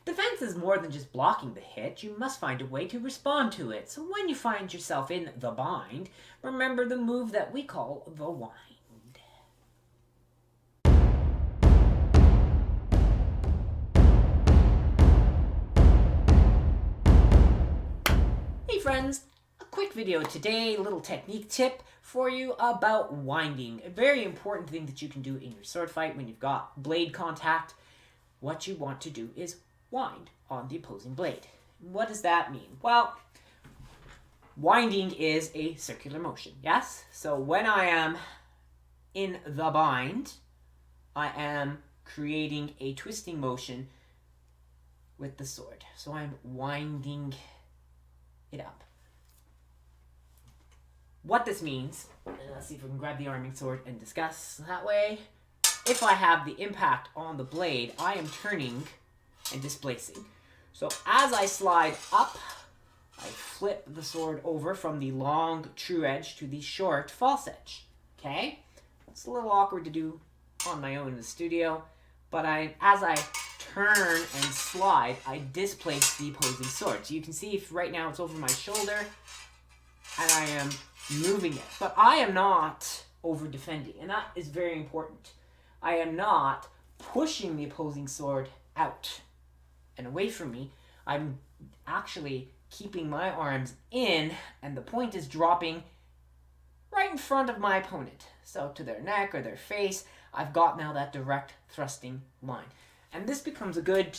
Defense is more than just blocking the hit. You must find a way to respond to it. So when you find yourself in the bind, remember the move that we call the wind. Hey friends, a quick video today, a little technique tip for you about winding. A very important thing that you can do in your sword fight when you've got blade contact. What you want to do is wind on the opposing blade. What does that mean? Well, winding is a circular motion, yes? So when I am in the bind, I am creating a twisting motion with the sword. So I'm winding it up. What this means, let's see if we can grab the arming sword and discuss that way. If I have the impact on the blade, I am turning and displacing. So as I slide up, I flip the sword over from the long true edge to the short false edge. Okay? It's a little awkward to do on my own in the studio, but as I turn and slide, I displace the opposing sword. So you can see if right now it's over my shoulder and I am moving it. But I am not over defending, and that is very important. I am not pushing the opposing sword out and away from me. I'm actually keeping my arms in, and the point is dropping right in front of my opponent. So to their neck or their face, I've got now that direct thrusting line. And this becomes a good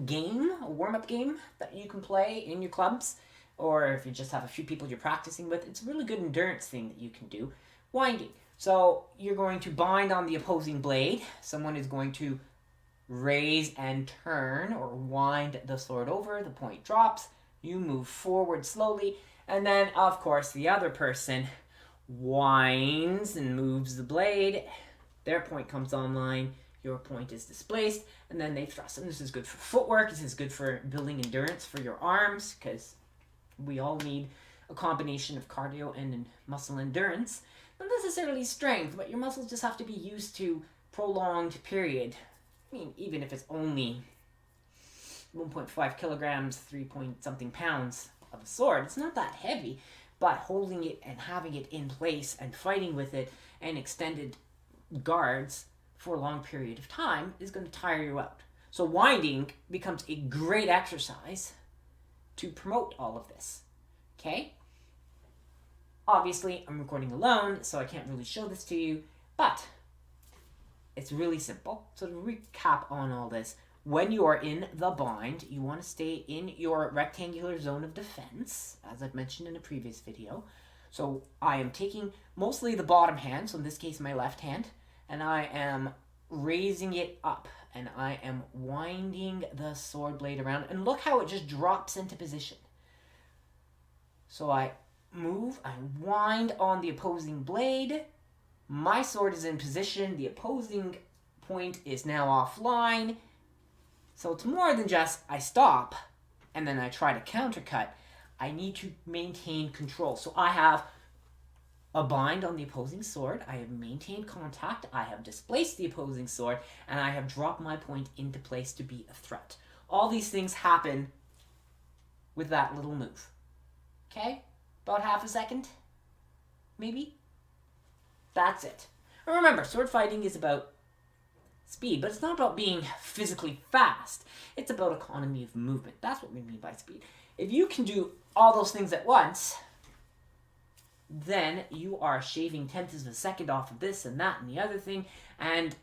game, a warm-up game that you can play in your clubs, or if you just have a few people you're practicing with. It's a really good endurance thing that you can do. Winding. So you're going to bind on the opposing blade. Someone is going to raise and turn or wind the sword over. The point drops. You move forward slowly. And then, of course, the other person winds and moves the blade. Their point comes online. Your point is displaced. And then they thrust. And this is good for footwork. This is good for building endurance for your arms, because we all need a combination of cardio and muscle endurance. Not necessarily strength, but your muscles just have to be used to prolonged period. I mean, even if it's only 1.5 kilograms, 3 point something pounds of a sword, it's not that heavy, but holding it and having it in place and fighting with it and extended guards for a long period of time is going to tire you out. So winding becomes a great exercise to promote all of this. Okay? Obviously, I'm recording alone, so I can't really show this to you, but it's really simple. So to recap on all this, when you are in the bind, you want to stay in your rectangular zone of defense, as I've mentioned in a previous video. So I am taking mostly the bottom hand, so in this case my left hand, and I am raising it up, and I am winding the sword blade around, and look how it just drops into position. So I move, I wind on the opposing blade, my sword is in position, the opposing point is now offline. So it's more than just I stop and then I try to countercut. I need to maintain control. So I have a bind on the opposing sword, I have maintained contact, I have displaced the opposing sword, and I have dropped my point into place to be a threat. All these things happen with that little move. Okay? About half a second? Maybe? That's it. And remember, sword fighting is about speed, but it's not about being physically fast. It's about economy of movement. That's what we mean by speed. If you can do all those things at once, then you are shaving tenths of a second off of this and that and the other thing, and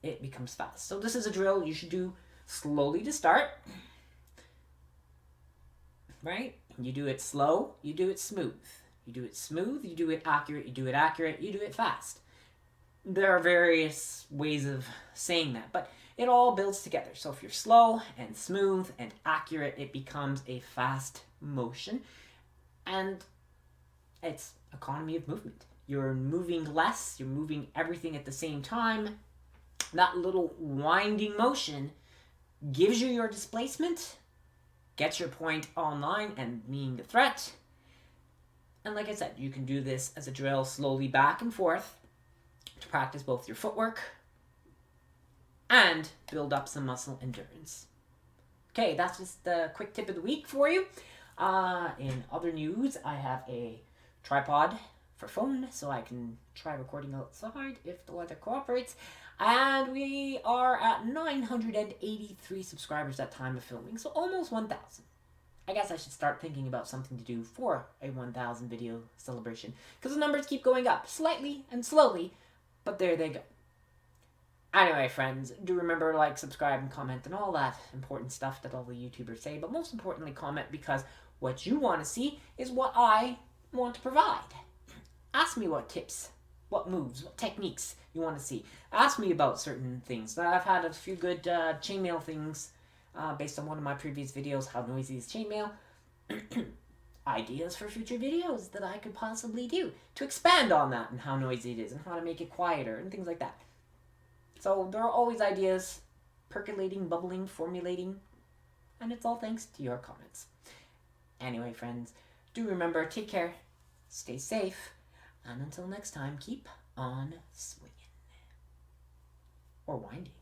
it becomes fast. So this is a drill you should do slowly to start. Right? You do it slow, you do it smooth. You do it smooth, you do it accurate, you do it accurate, you do it fast. There are various ways of saying that, but it all builds together. So if you're slow and smooth and accurate, it becomes a fast motion, and it's economy of movement. You're moving less, you're moving everything at the same time. That little winding motion gives you your displacement, gets your point online and being a threat. And like I said, you can do this as a drill slowly back and forth to practice both your footwork and build up some muscle endurance. Okay, that's just the quick tip of the week for you. In other news, I have a tripod for phone, so I can try recording outside if the weather cooperates. And we are at 983 subscribers at time of filming, so almost 1,000. I guess I should start thinking about something to do for a 1,000 video celebration, because the numbers keep going up, slightly and slowly, but there they go. Anyway, friends, do remember to like, subscribe, and comment, and all that important stuff that all the YouTubers say, but most importantly, comment, because what you want to see is what I want to provide. Ask me what tips, what moves, what techniques you want to see. Ask me about certain things. I've had a few good chainmail things based on one of my previous videos, how noisy is chainmail. Ideas for future videos that I could possibly do to expand on that and how noisy it is and how to make it quieter and things like that. So there are always ideas percolating, bubbling, formulating, and it's all thanks to your comments. Anyway, friends, do remember, take care, stay safe, and until next time, keep on swinging. Or winding.